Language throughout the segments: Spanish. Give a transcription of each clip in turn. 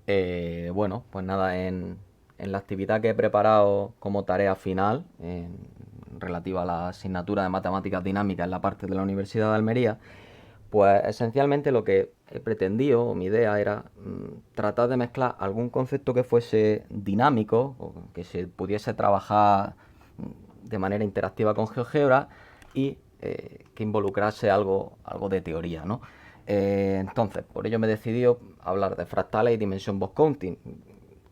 Bueno, pues nada, en la actividad que he preparado como tarea final, relativa a la asignatura de matemáticas dinámicas en la parte de la Universidad de Almería, pues esencialmente lo que he pretendido, o mi idea era tratar de mezclar algún concepto que fuese dinámico, o que se pudiese trabajar de manera interactiva con GeoGebra y que involucrase algo de teoría, ¿no? Entonces, por ello me he decidido hablar de fractales y dimensión box counting.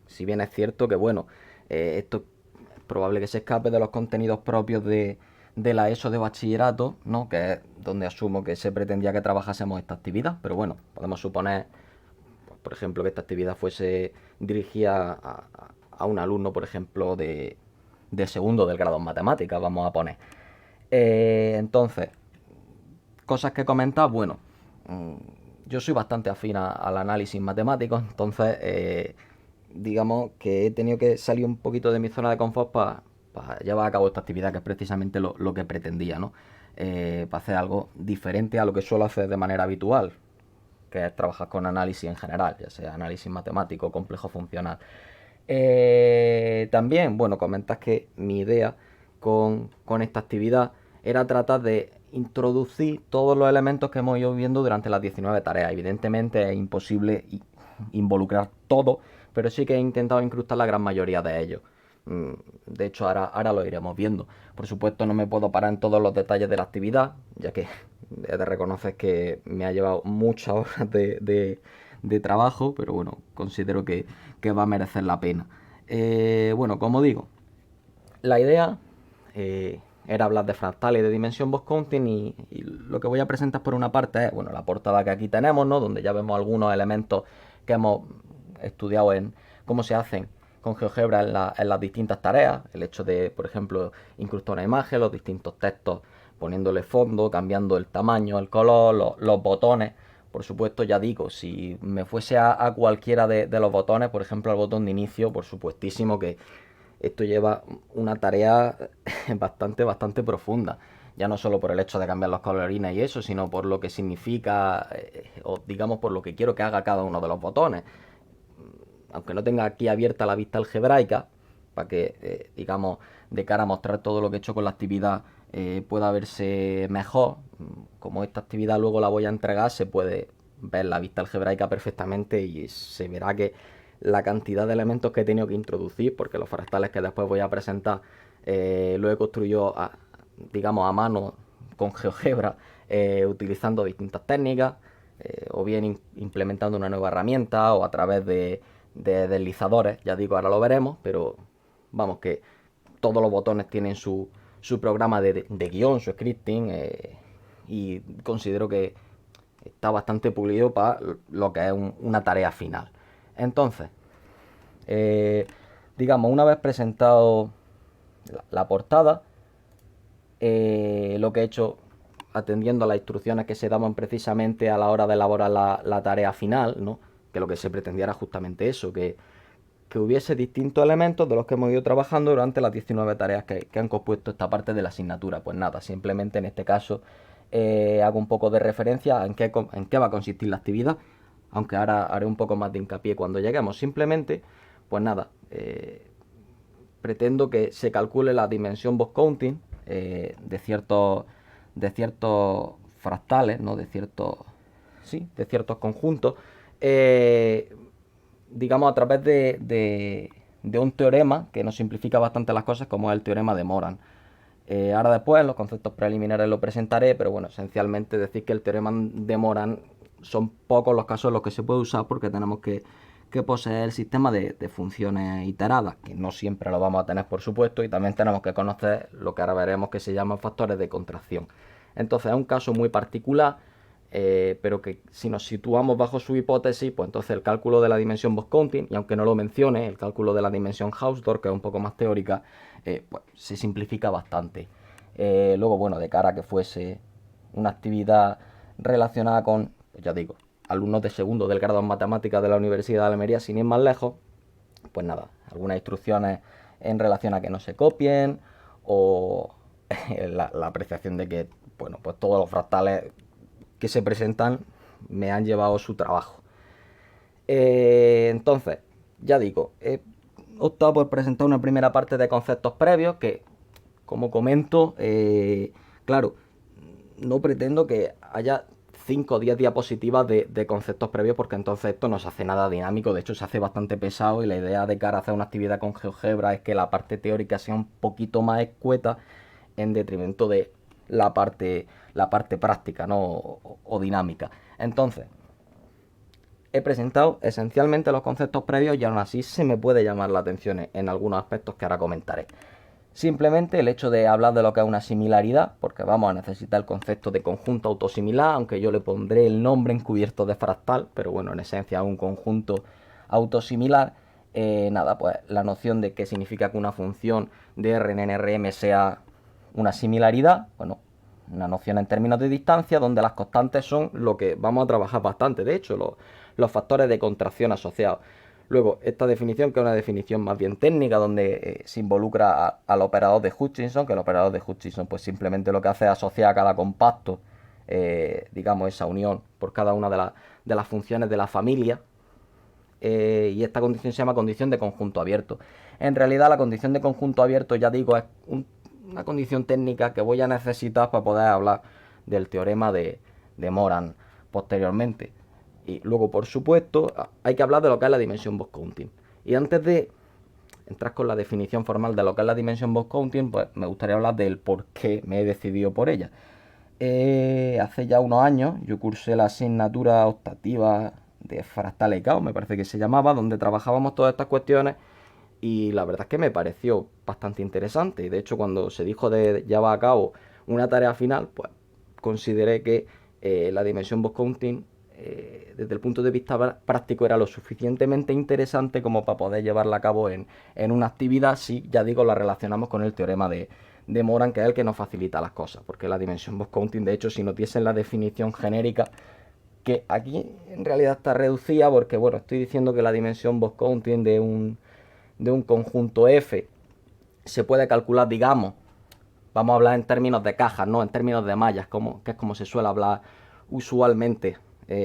Si bien es cierto que, bueno, esto es probable que se escape de los contenidos propios de la ESO de bachillerato, ¿no? Que es donde asumo que se pretendía que trabajásemos esta actividad, pero bueno, podemos suponer, pues, por ejemplo, que esta actividad fuese dirigida a un alumno, por ejemplo, de segundo del grado en matemáticas, vamos a poner. Entonces, cosas que comentar, bueno, mm, yo soy bastante afín al análisis matemático, entonces digamos que he tenido que salir un poquito de mi zona de confort para llevar a cabo esta actividad, que es precisamente lo que pretendía, ¿no? Para hacer algo diferente a lo que suelo hacer de manera habitual, que es trabajar con análisis en general, ya sea análisis matemático, complejo funcional. También, bueno, comentas que mi idea con esta actividad era tratar de introducir todos los elementos que hemos ido viendo durante las 19 tareas. Evidentemente es imposible involucrar todo, pero sí que he intentado incrustar la gran mayoría de ellos. De hecho, ahora lo iremos viendo. Por supuesto, no me puedo parar en todos los detalles de la actividad, ya que he de reconocer que me ha llevado muchas horas de trabajo, pero bueno, considero que va a merecer la pena. Bueno, como digo, la idea era hablar de fractales y de dimensión box counting y lo que voy a presentar por una parte es, bueno, la portada que aquí tenemos, ¿no? Donde ya vemos algunos elementos que hemos estudiado en cómo se hacen con GeoGebra en las distintas tareas. El hecho de, por ejemplo, incrustar una imagen, los distintos textos, poniéndole fondo, cambiando el tamaño, el color, los botones. Por supuesto, ya digo, si me fuese a cualquiera de los botones, por ejemplo, al botón de inicio, por supuestísimo que esto lleva una tarea bastante profunda. Ya no solo por el hecho de cambiar los colorines y eso, sino por lo que significa, o digamos por lo que quiero que haga cada uno de los botones. Aunque no tenga aquí abierta la vista algebraica, para que, digamos, de cara a mostrar todo lo que he hecho con la actividad pueda verse mejor, como esta actividad luego la voy a entregar, se puede ver la vista algebraica perfectamente y se verá que la cantidad de elementos que he tenido que introducir, porque los fractales que después voy a presentar lo he construido, digamos, a mano con GeoGebra, utilizando distintas técnicas, o bien implementando una nueva herramienta o a través de deslizadores, ya digo, ahora lo veremos, pero vamos que todos los botones tienen su programa de guión, su scripting, y considero que está bastante pulido para lo que es una tarea final. Entonces, eh, digamos, una vez presentado la portada, lo que he hecho atendiendo a las instrucciones que se daban precisamente a la hora de elaborar la tarea final, ¿no? Que lo que se pretendía era justamente eso, que hubiese distintos elementos de los que hemos ido trabajando durante las 19 tareas que han compuesto esta parte de la asignatura. Pues nada, simplemente en este caso hago un poco de referencia en qué va a consistir la actividad, aunque ahora haré un poco más de hincapié cuando lleguemos. Simplemente, pues nada, pretendo que se calcule la dimensión box counting de ciertos fractales, ¿no? De ciertos conjuntos, eh, digamos a través de un teorema que nos simplifica bastante las cosas, como es el teorema de Moran. Ahora después los conceptos preliminares lo presentaré, pero bueno, esencialmente decir que el teorema de Moran son pocos los casos en los que se puede usar porque tenemos que poseer el sistema de funciones iteradas, que no siempre lo vamos a tener por supuesto, y también tenemos que conocer lo que ahora veremos que se llaman factores de contracción. Entonces es un caso muy particular, pero que si nos situamos bajo su hipótesis, pues entonces el cálculo de la dimensión Bosc-Counting, y aunque no lo mencione, el cálculo de la dimensión Hausdorff, que es un poco más teórica, pues se simplifica bastante. Luego, bueno, de cara a que fuese una actividad relacionada con, pues ya digo, alumnos de segundo del grado en matemáticas de la Universidad de Almería, sin ir más lejos, pues nada, algunas instrucciones en relación a que no se copien o la apreciación de que, bueno, pues todos los fractales que se presentan me han llevado su trabajo. Entonces, ya digo, he optado por presentar una primera parte de conceptos previos que, como comento, claro, no pretendo que haya 5 o 10 diapositivas de conceptos previos, porque entonces esto no se hace nada dinámico, de hecho se hace bastante pesado, y la idea de cara a hacer una actividad con GeoGebra es que la parte teórica sea un poquito más escueta en detrimento de la parte práctica, ¿no? O dinámica. Entonces, he presentado esencialmente los conceptos previos y aún así se me puede llamar la atención en algunos aspectos que ahora comentaré. Simplemente el hecho de hablar de lo que es una similaridad, porque vamos a necesitar el concepto de conjunto autosimilar, aunque yo le pondré el nombre encubierto de fractal, pero bueno, en esencia es un conjunto autosimilar. Nada, pues la noción de qué significa que una función de R en NRM sea una similaridad, bueno, una noción en términos de distancia, donde las constantes son lo que vamos a trabajar bastante, de hecho, los factores de contracción asociados. Luego, esta definición, que es una definición más bien técnica, donde se involucra al operador de Hutchinson, que el operador de Hutchinson pues simplemente lo que hace es asociar a cada compacto, digamos, esa unión por cada una de las funciones de la familia. Y esta condición se llama condición de conjunto abierto. En realidad, la condición de conjunto abierto, ya digo, es una condición técnica que voy a necesitar para poder hablar del teorema de Moran posteriormente. Y luego, por supuesto, hay que hablar de lo que es la dimensión Vos-Counting. Y antes de entrar con la definición formal de lo que es la dimensión Vos-Counting, pues me gustaría hablar del por qué me he decidido por ella. Hace ya unos años yo cursé la asignatura optativa de fractal y caos, me parece que se llamaba, donde trabajábamos todas estas cuestiones, y la verdad es que me pareció bastante interesante. Y de hecho, cuando se dijo de llevar a cabo una tarea final, pues consideré que la dimensión Vos-Counting, desde el punto de vista práctico, era lo suficientemente interesante como para poder llevarla a cabo en una actividad, si ya digo, la relacionamos con el teorema de Moran, que es el que nos facilita las cosas, porque la dimensión Vos-Counting, de hecho, si no tuviesen la definición genérica, que aquí en realidad está reducida, porque bueno, estoy diciendo que la dimensión Vos-Counting de un conjunto F se puede calcular, digamos, vamos a hablar en términos de cajas, no en términos de mallas, que es como se suele hablar usualmente,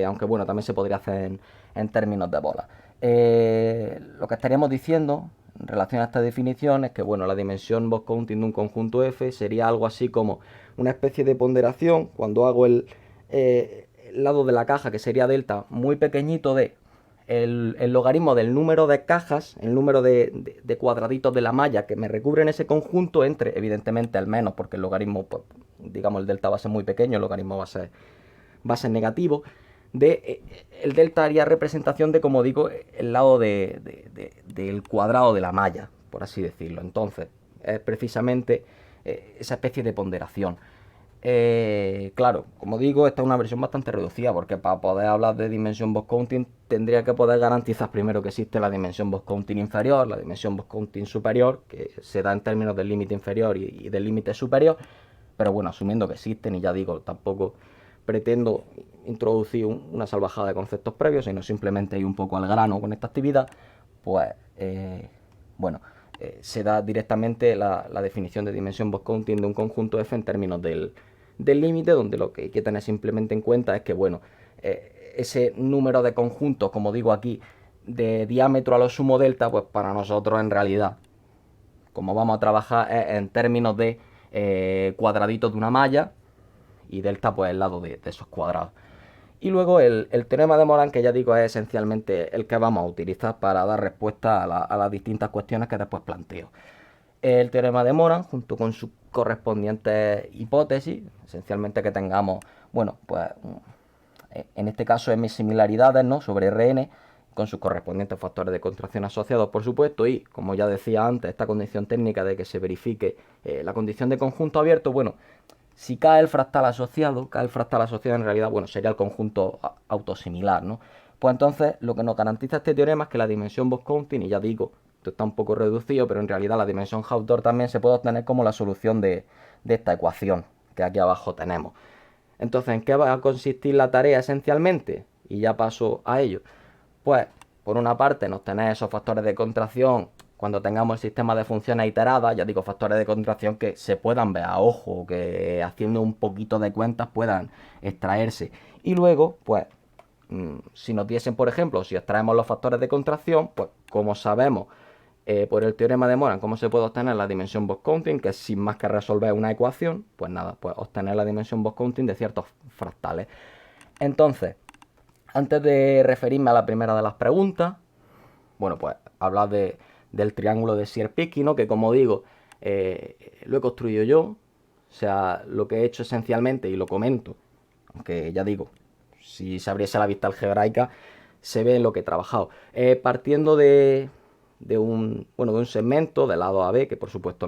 aunque bueno, también se podría hacer en términos de bolas. Lo que estaríamos diciendo en relación a esta definición es que bueno, la dimensión Vos-Counting de un conjunto F sería algo así como una especie de ponderación cuando hago el lado de la caja, que sería delta, muy pequeñito, de el logaritmo del número de cajas, el número de cuadraditos de la malla que me recubren ese conjunto, entre evidentemente el menos, porque el logaritmo, pues, digamos, el delta va a ser muy pequeño, el logaritmo va a ser negativo, el delta haría representación de, como digo, el lado del cuadrado de la malla, por así decirlo. Entonces, es precisamente esa especie de ponderación. Claro, como digo, esta es una versión bastante reducida, porque para poder hablar de dimensión Vos-Counting tendría que poder garantizar primero que existe la dimensión Vos-Counting inferior, la dimensión Vos-Counting superior, que se da en términos del límite inferior y del límite superior, pero bueno, asumiendo que existen, y ya digo, tampoco pretendo introducir una salvajada de conceptos previos, sino simplemente ir un poco al grano con esta actividad, pues bueno, se da directamente la definición de dimensión Vos-Counting de un conjunto F en términos del límite, donde lo que hay que tener simplemente en cuenta es que, bueno, ese número de conjuntos, como digo aquí, de diámetro a lo sumo delta, pues para nosotros en realidad, como vamos a trabajar en términos de cuadraditos de una malla, y delta pues el lado de esos cuadrados. Y luego el teorema de Moran, que ya digo es esencialmente el que vamos a utilizar para dar respuesta a las distintas cuestiones que después planteo. El teorema de Moran, junto con sus correspondientes hipótesis, esencialmente que tengamos, bueno, pues en este caso M similaridades, ¿no?, sobre Rn, con sus correspondientes factores de contracción asociados, por supuesto, y como ya decía antes, esta condición técnica de que se verifique la condición de conjunto abierto. Bueno, si cae el fractal asociado, en realidad, bueno, sería el conjunto autosimilar, ¿no? Pues entonces lo que nos garantiza este teorema es que la dimensión Vos-Counting, y ya digo, esto está un poco reducido, pero en realidad la dimensión Hausdorff también se puede obtener como la solución de esta ecuación que aquí abajo tenemos. Entonces, ¿en qué va a consistir la tarea esencialmente? Y ya paso a ello. Pues, por una parte, nos tenéis esos factores de contracción cuando tengamos el sistema de funciones iteradas, ya digo, factores de contracción que se puedan ver a ojo, que haciendo un poquito de cuentas puedan extraerse. Y luego, pues, si nos diesen, por ejemplo, si extraemos los factores de contracción, pues como sabemos por el teorema de Moran cómo se puede obtener la dimensión Box-Counting, que es sin más que resolver una ecuación, pues nada, pues obtener la dimensión Box-Counting de ciertos fractales. Entonces, antes de referirme a la primera de las preguntas, bueno, pues hablar del triángulo de Sierpinski, ¿no? Que como digo, lo he construido yo, o sea, lo que he hecho esencialmente, y lo comento, aunque ya digo, si se abriese la vista algebraica, se ve en lo que he trabajado. Partiendo de un segmento del lado AB, que por supuesto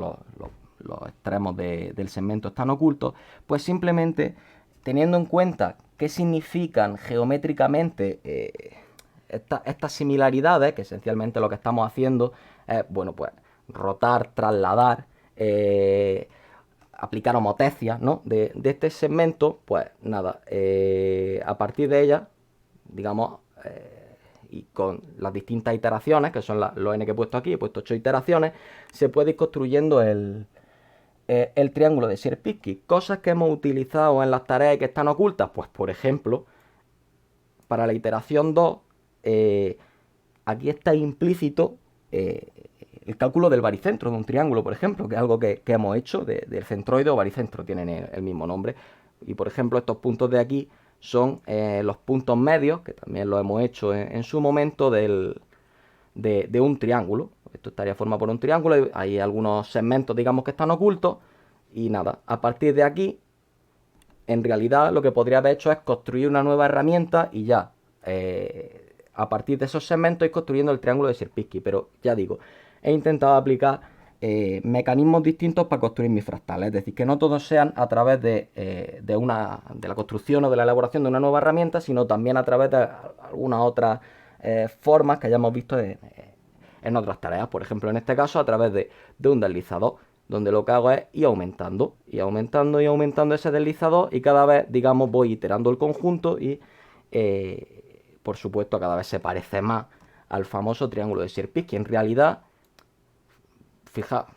los extremos del segmento están ocultos, pues simplemente teniendo en cuenta qué significan geométricamente estas similaridades, que esencialmente lo que estamos haciendo es, bueno, pues rotar, trasladar, aplicar homotecias, ¿no? de este segmento, pues nada, a partir de ella, digamos, y con las distintas iteraciones, que son los n que he puesto aquí, he puesto 8 iteraciones, se puede ir construyendo el triángulo de Sierpinski. Cosas que hemos utilizado en las tareas que están ocultas, pues por ejemplo, para la iteración 2, aquí está implícito el cálculo del baricentro de un triángulo, por ejemplo, que es algo que hemos hecho, del centroide o baricentro, tienen el mismo nombre. Y por ejemplo, estos puntos de aquí son los puntos medios, que también lo hemos hecho en su momento, de un triángulo. Esto estaría formado por un triángulo, hay algunos segmentos, digamos, que están ocultos, y nada, a partir de aquí, en realidad lo que podría haber hecho es construir una nueva herramienta y ya, a partir de esos segmentos ir construyendo el triángulo de Sierpinski, pero ya digo, he intentado aplicar mecanismos distintos para construir mis fractales, es decir, que no todos sean a través de la construcción o de la elaboración de una nueva herramienta, sino también a través de algunas otras formas que hayamos visto en otras tareas, por ejemplo, en este caso a través de un deslizador, donde lo que hago es ir aumentando y aumentando y aumentando ese deslizador, y cada vez, digamos, voy iterando el conjunto y, por supuesto, cada vez se parece más al famoso triángulo de Sierpinski. En realidad, fija,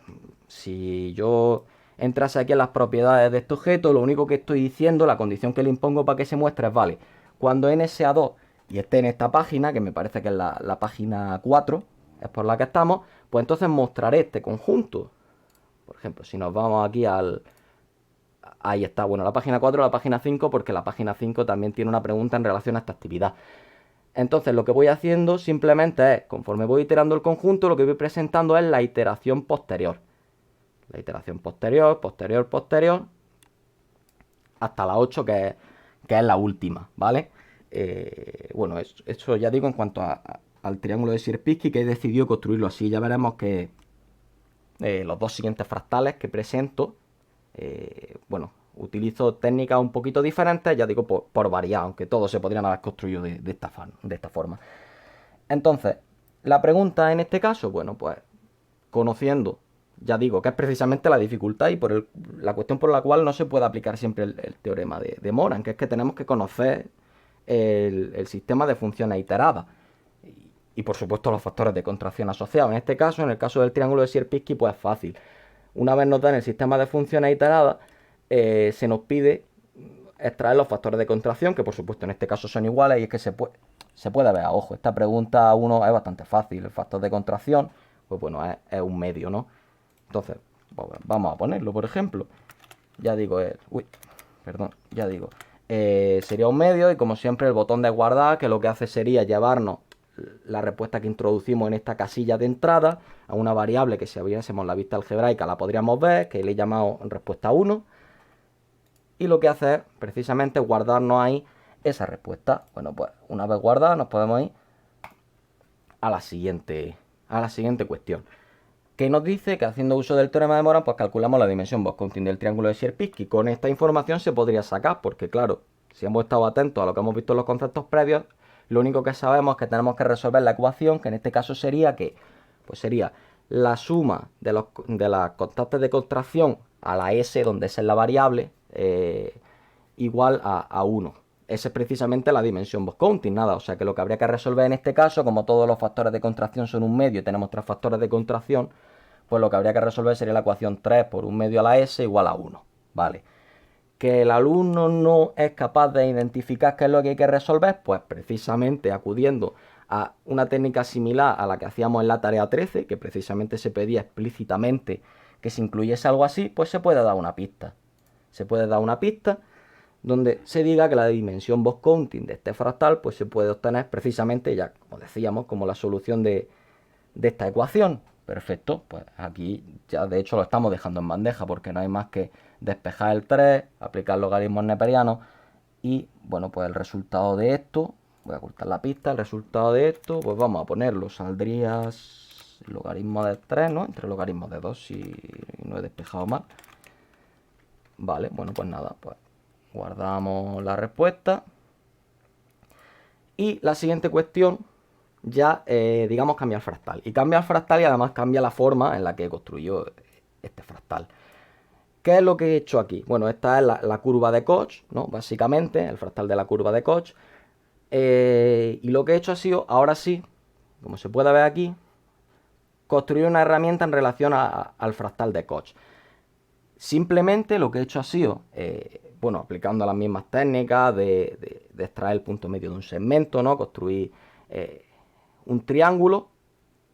si yo entrase aquí en las propiedades de este objeto, lo único que estoy diciendo, la condición que le impongo para que se muestre es, vale, cuando n sea 2 y esté en esta página, que me parece que es la página 4, es por la que estamos, pues entonces mostraré este conjunto. Por ejemplo, si nos vamos aquí ahí está, bueno, la página 4 o la página 5, porque la página 5 también tiene una pregunta en relación a esta actividad. Entonces lo que voy haciendo simplemente es, conforme voy iterando el conjunto, lo que voy presentando es la iteración posterior. La iteración posterior, posterior, posterior, hasta la 8, que es la última, ¿vale? Bueno, eso ya digo en cuanto al triángulo de Sierpinski, que he decidido construirlo así. Ya veremos que los dos siguientes fractales que presento, bueno, utilizo técnicas un poquito diferentes, ya digo, por variar, aunque todos se podrían haber construido de esta forma. Entonces, la pregunta en este caso, bueno, pues conociendo, ya digo, que es precisamente la dificultad y la cuestión por la cual no se puede aplicar siempre el teorema de Moran, que es que tenemos que conocer el sistema de funciones iteradas. Y por supuesto los factores de contracción asociados. En este caso, en el caso del triángulo de Sierpinski, pues es fácil. Una vez nos dan el sistema de funciones iteradas, se nos pide extraer los factores de contracción, que por supuesto en este caso son iguales, y es que se puede ver a ojo. Esta pregunta 1 es bastante fácil. El factor de contracción, pues bueno, es un medio, ¿no? Entonces, pues vamos a ponerlo, por ejemplo. Ya digo, sería un medio, y como siempre el botón de guardar, que lo que hace sería llevarnos la respuesta que introducimos en esta casilla de entrada a una variable que si abriésemos la vista algebraica la podríamos ver, que le he llamado respuesta 1, y lo que hace es precisamente guardarnos ahí esa respuesta. Bueno, pues una vez guardada nos podemos ir a la siguiente cuestión, que nos dice que haciendo uso del teorema de Moran, pues calculamos la dimensión Box-Counting del triángulo de Sierpinski. Con esta información se podría sacar, porque claro, si hemos estado atentos a lo que hemos visto en los conceptos previos, lo único que sabemos es que tenemos que resolver la ecuación, que en este caso sería sería la suma de las constantes de contracción a la S, donde S es la variable, igual a 1. Esa es precisamente la dimensión Box-Counting, nada. O sea que lo que habría que resolver en este caso, como todos los factores de contracción son un medio y tenemos 3 factores de contracción, pues lo que habría que resolver sería la ecuación 3 por un medio a la S igual a 1, ¿vale? ¿Que el alumno no es capaz de identificar qué es lo que hay que resolver? Pues precisamente acudiendo a una técnica similar a la que hacíamos en la tarea 13, que precisamente se pedía explícitamente que se incluyese algo así, pues se puede dar una pista. Se puede dar una pista donde se diga que la dimensión Box-Counting de este fractal pues se puede obtener precisamente, ya como decíamos, como la solución de esta ecuación. Perfecto, pues aquí ya de hecho lo estamos dejando en bandeja porque no hay más que despejar el 3, aplicar logaritmos neperianos y bueno, pues el resultado de esto, voy a cortar la pista, el resultado de esto, pues vamos a ponerlo, saldría logaritmo de 3, ¿no? Entre logaritmos de 2 si no he despejado mal. Vale, bueno, pues nada, pues guardamos la respuesta. Y la siguiente cuestión ya, digamos, cambia el fractal. Y cambia el fractal y además cambia la forma en la que construyó este fractal. ¿Qué es lo que he hecho aquí? Bueno, esta es la curva de Koch, ¿no? Básicamente, el fractal de la curva de Koch. Y lo que he hecho ha sido, ahora sí, como se puede ver aquí, construir una herramienta en relación al fractal de Koch. Simplemente lo que he hecho ha sido, bueno, aplicando las mismas técnicas de extraer el punto medio de un segmento, ¿no? Construir un triángulo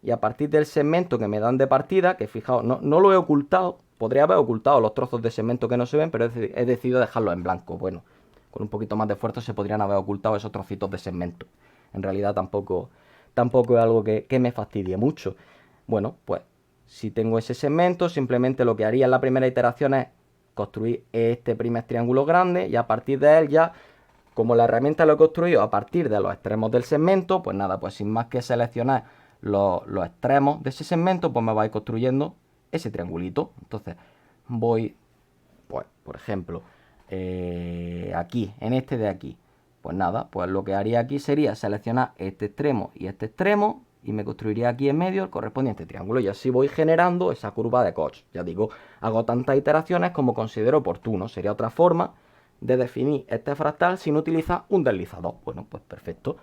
y a partir del segmento que me dan de partida, que fijaos, no lo he ocultado, podría haber ocultado los trozos de segmento que no se ven, pero he decidido dejarlo en blanco. Bueno, con un poquito más de esfuerzo se podrían haber ocultado esos trocitos de segmento. En realidad tampoco es algo que me fastidie mucho. Bueno, pues si tengo ese segmento, simplemente lo que haría en la primera iteración es construir este primer triángulo grande y a partir de él ya, como la herramienta lo he construido a partir de los extremos del segmento, pues nada, pues sin más que seleccionar los extremos de ese segmento, pues me va a ir construyendo ese triangulito. Entonces voy, pues por ejemplo, aquí, en este de aquí, pues nada, pues lo que haría aquí sería seleccionar este extremo y me construiría aquí en medio el correspondiente triángulo y así voy generando esa curva de Koch. Ya digo, hago tantas iteraciones como considero oportuno. Sería otra forma de definir este fractal sin utilizar un deslizador. Bueno, pues perfecto.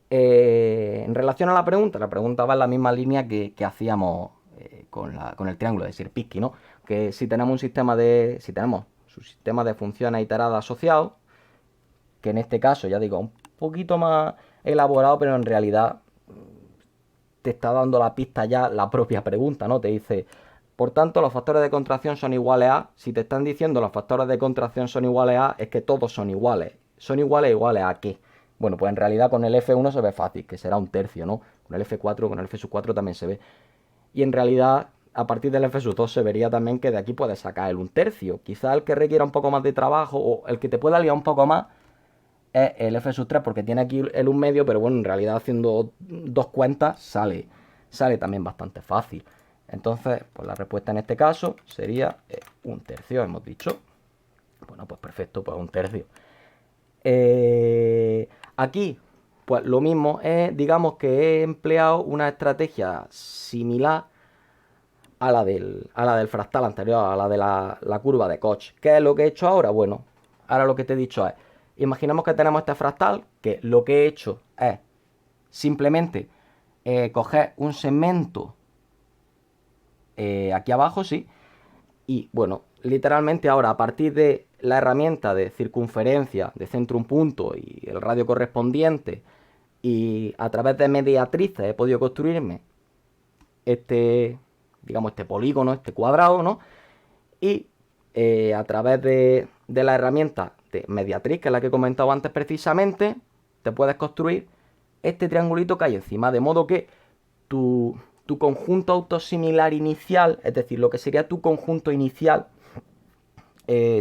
En relación a la pregunta va en la misma línea que hacíamos con el triángulo de Sierpinski, ¿no? Que si tenemos un sistema de, su sistema de funciones iteradas asociados, que en este caso, ya digo, un poquito más elaborado, pero en realidad te está dando la pista ya la propia pregunta, ¿no? Te dice, por tanto, los factores de contracción son iguales a. Si te están diciendo los factores de contracción son iguales a, es que todos son iguales. ¿Son iguales a qué? Bueno, pues en realidad con el F1 se ve fácil, que será un tercio, ¿no? Con el F4, con el F4 también se ve. Y en realidad, a partir del F2 se vería también que de aquí puedes sacar el un tercio. Quizá el que requiera un poco más de trabajo o el que te pueda liar un poco más es el F3 porque tiene aquí el 1 medio, pero bueno, en realidad haciendo dos cuentas sale también bastante fácil. Entonces, pues la respuesta en este caso sería un tercio, hemos dicho. Bueno, pues perfecto, pues un tercio. Aquí, pues lo mismo, digamos que he empleado una estrategia similar a la del fractal anterior, a la de la curva de Koch. ¿Qué es lo que he hecho ahora? Bueno, ahora lo que te he dicho es, imaginemos que tenemos este fractal, que lo que he hecho es simplemente coger un segmento aquí abajo, sí, y bueno, literalmente ahora a partir de la herramienta de circunferencia, de centro un punto y el radio correspondiente, y a través de mediatrices he podido construirme este, digamos, este polígono, este cuadrado, ¿no? Y a través de la herramienta de mediatriz, que es la que he comentado antes precisamente, te puedes construir este triangulito que hay encima, de modo que tu conjunto autosimilar inicial, es decir, lo que sería tu conjunto inicial,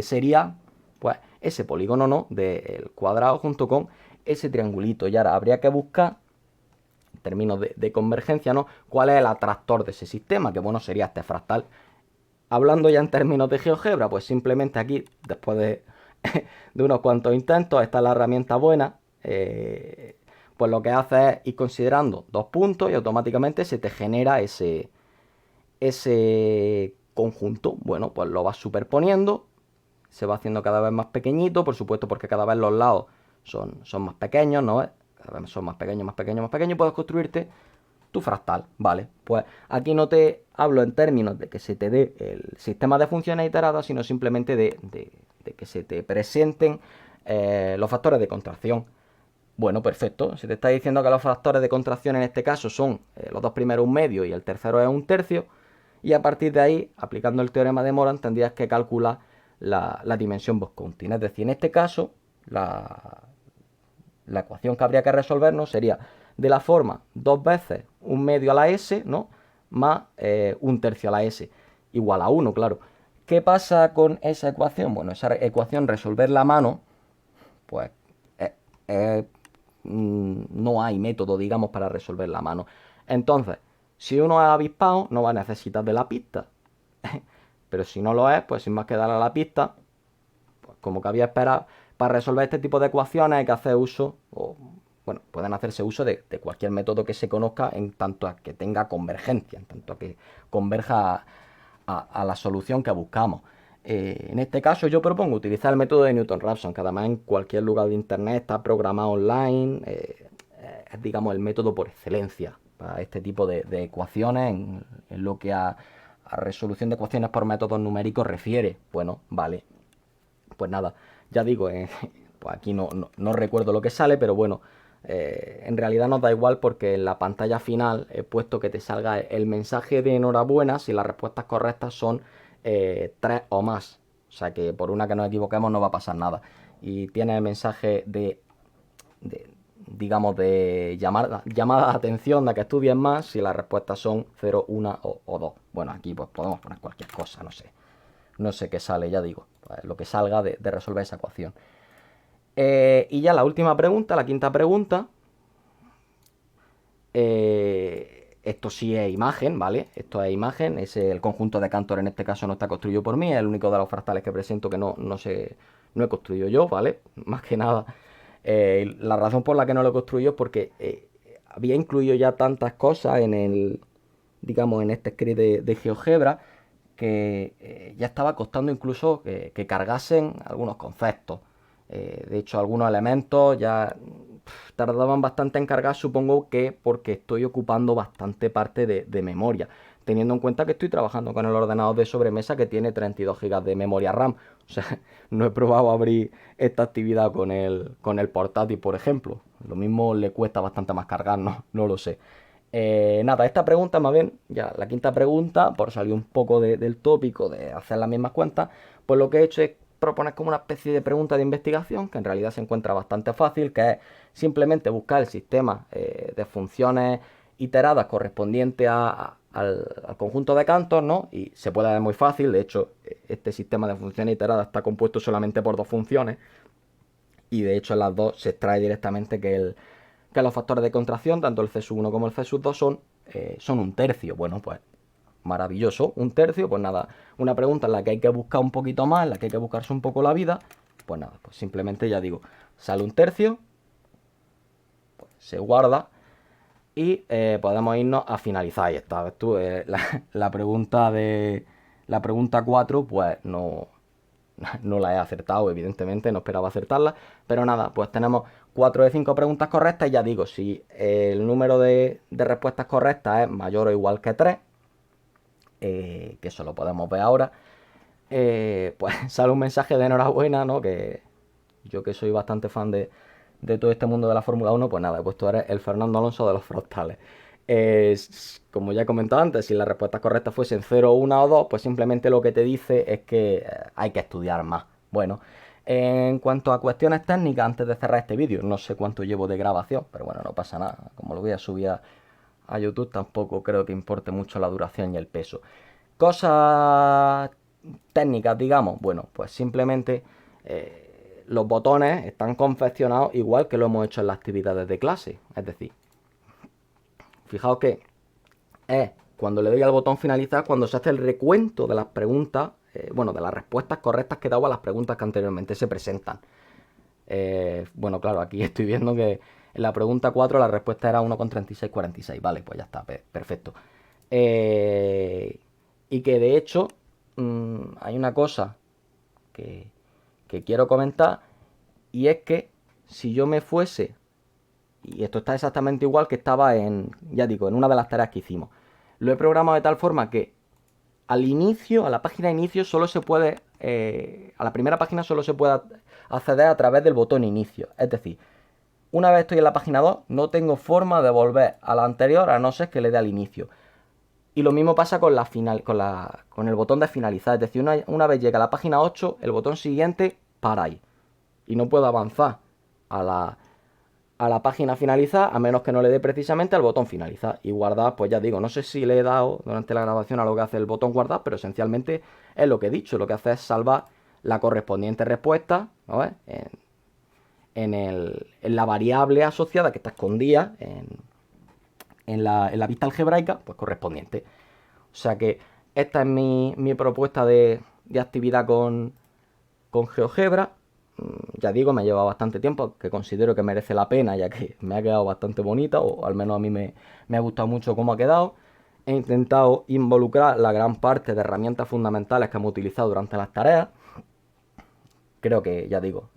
sería pues ese polígono, ¿no? Del cuadrado junto con ese triangulito. Y ahora habría que buscar, en términos de convergencia, ¿no? ¿Cuál es el atractor de ese sistema? Que bueno, sería este fractal. Hablando ya en términos de GeoGebra, pues simplemente aquí, después de, de unos cuantos intentos, esta es la herramienta buena. Pues lo que hace es ir considerando dos puntos y automáticamente se te genera ese conjunto. Bueno, pues lo vas superponiendo, se va haciendo cada vez más pequeñito, por supuesto, porque cada vez los lados son más pequeños, ¿no? Cada vez son más pequeños, y puedes construirte tu fractal, ¿vale? Pues aquí no te hablo en términos de que se te dé el sistema de funciones iteradas, sino simplemente de de que se te presenten los factores de contracción. Bueno, perfecto. Se te está diciendo que los factores de contracción en este caso son los dos primeros un medio y el tercero es un tercio. Y a partir de ahí, aplicando el teorema de Moran, tendrías que calcular la dimensión Voscountin. Es decir, en este caso, la ecuación que habría que resolvernos sería de la forma 2 veces un medio a la s, ¿no? Más un tercio a la s, igual a 1, claro. ¿Qué pasa con esa ecuación? Bueno, esa ecuación resolverla a mano, pues no hay método, digamos, para resolverla a mano. Entonces, si uno es avispado, no va a necesitar de la pista. Pero si no lo es, pues sin más que darle a la pista, pues como cabía esperar, para resolver este tipo de ecuaciones hay que hacer uso, o bueno, pueden hacerse uso de cualquier método que se conozca en tanto a que tenga convergencia, en tanto a que converja a la solución que buscamos. En este caso yo propongo utilizar el método de Newton-Raphson, que además en cualquier lugar de internet está programado online, es digamos el método por excelencia para este tipo de ecuaciones en lo que a resolución de ecuaciones por métodos numéricos refiere. Bueno, vale, pues nada, ya digo, pues aquí no recuerdo lo que sale, pero bueno, en realidad nos da igual porque en la pantalla final he puesto que te salga el mensaje de enhorabuena si las respuestas correctas son 3 o más. O sea que por una que nos equivoquemos no va a pasar nada. Y tiene el mensaje digamos, de llamada de atención, de que estudien más si las respuestas son 0, 1 o 2. Bueno, aquí pues podemos poner cualquier cosa, no sé. No sé qué sale, ya digo, pues lo que salga de resolver esa ecuación. Y ya la última pregunta, la quinta pregunta. Esto sí es imagen, ¿vale? Esto es imagen, es el conjunto de Cantor, en este caso no está construido por mí, es el único de los fractales que presento que no he construido yo, ¿vale? Más que nada, la razón por la que no lo he construido es porque había incluido ya tantas cosas digamos, en este script de GeoGebra, que ya estaba costando incluso que cargasen algunos conceptos. De hecho, algunos elementos ya tardaban bastante en cargar, supongo que porque estoy ocupando bastante parte de memoria, teniendo en cuenta que estoy trabajando con el ordenador de sobremesa que tiene 32 GB de memoria RAM. O sea, no he probado abrir esta actividad con el portátil, por ejemplo. Lo mismo le cuesta bastante más cargar, no lo sé. Nada, esta pregunta, más bien, ya la quinta pregunta, por salir un poco del tópico de hacer las mismas cuentas, pues lo que he hecho es proponer como una especie de pregunta de investigación, que en realidad se encuentra bastante fácil, que es simplemente buscar el sistema de funciones iteradas correspondiente al conjunto de Cantor, ¿no? Y se puede ver muy fácil, de hecho, este sistema de funciones iteradas está compuesto solamente por dos funciones, y de hecho en las dos se extrae directamente que los factores de contracción, tanto el C 1 como el C 2 son un tercio. Bueno, pues maravilloso, un tercio, pues nada, una pregunta en la que hay que buscar un poquito más, en la que hay que buscarse un poco la vida, pues nada, pues simplemente ya digo, sale un tercio, pues se guarda y podemos irnos a finalizar. Y esta vez tú, la pregunta la pregunta 4, pues no la he acertado, evidentemente, no esperaba acertarla, pero nada, pues tenemos 4 de 5 preguntas correctas y ya digo, si el número de respuestas correctas es mayor o igual que 3, que eso lo podemos ver ahora, pues sale un mensaje de enhorabuena, ¿no? Que yo que soy bastante fan de todo este mundo de la Fórmula 1, pues nada, pues tú eres el Fernando Alonso de los fractales. Como ya he comentado antes, si las respuestas correctas fuesen 0, 1 o 2, pues simplemente lo que te dice es que hay que estudiar más. Bueno, en cuanto a cuestiones técnicas, antes de cerrar este vídeo, no sé cuánto llevo de grabación, pero bueno, no pasa nada. Como lo voy a subir a YouTube, tampoco creo que importe mucho la duración y el peso. Cosas técnicas, digamos, bueno, pues simplemente los botones están confeccionados igual que lo hemos hecho en las actividades de clase. Es decir, fijaos que es cuando le doy al botón finalizar, cuando se hace el recuento de las preguntas, bueno, de las respuestas correctas que he dado a las preguntas que anteriormente se presentan. Bueno, claro, aquí estoy viendo que en la pregunta 4 la respuesta era 1,3646. Vale, pues ya está, perfecto. Y que de hecho hay una cosa que quiero comentar, y es que si yo me fuese, y esto está exactamente igual que estaba ya digo, en una de las tareas que hicimos, lo he programado de tal forma que al inicio, a la página de inicio, solo se puede, a la primera página solo se puede acceder a través del botón inicio. Es decir, una vez estoy en la página 2, no tengo forma de volver a la anterior a no ser que le dé al inicio. Y lo mismo pasa con con el botón de finalizar. Es decir, una vez llega a la página 8, el botón siguiente para ahí. Y no puedo avanzar a la página finalizar a menos que no le dé precisamente al botón finalizar. Y guardar, pues ya digo, no sé si le he dado durante la grabación a lo que hace el botón guardar, pero esencialmente es lo que he dicho. Lo que hace es salvar la correspondiente respuesta, ¿no ves? En la variable asociada que está escondida en la vista algebraica, pues correspondiente. O sea que esta es mi propuesta de actividad con GeoGebra. Ya digo, me ha llevado bastante tiempo, que considero que merece la pena, ya que me ha quedado bastante bonita, o al menos a mí me ha gustado mucho cómo ha quedado. He intentado involucrar la gran parte de herramientas fundamentales que hemos utilizado durante las tareas. Creo que, ya digo,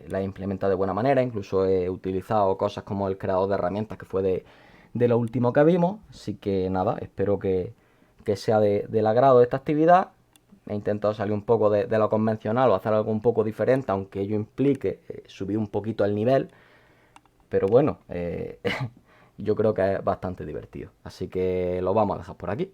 la he implementado de buena manera. Incluso he utilizado cosas como el creador de herramientas, que fue de lo último que vimos. Así que nada, espero que sea del agrado de esta actividad. He intentado salir un poco de lo convencional o hacer algo un poco diferente, aunque ello implique subir un poquito el nivel. Pero bueno, yo creo que es bastante divertido. Así que lo vamos a dejar por aquí.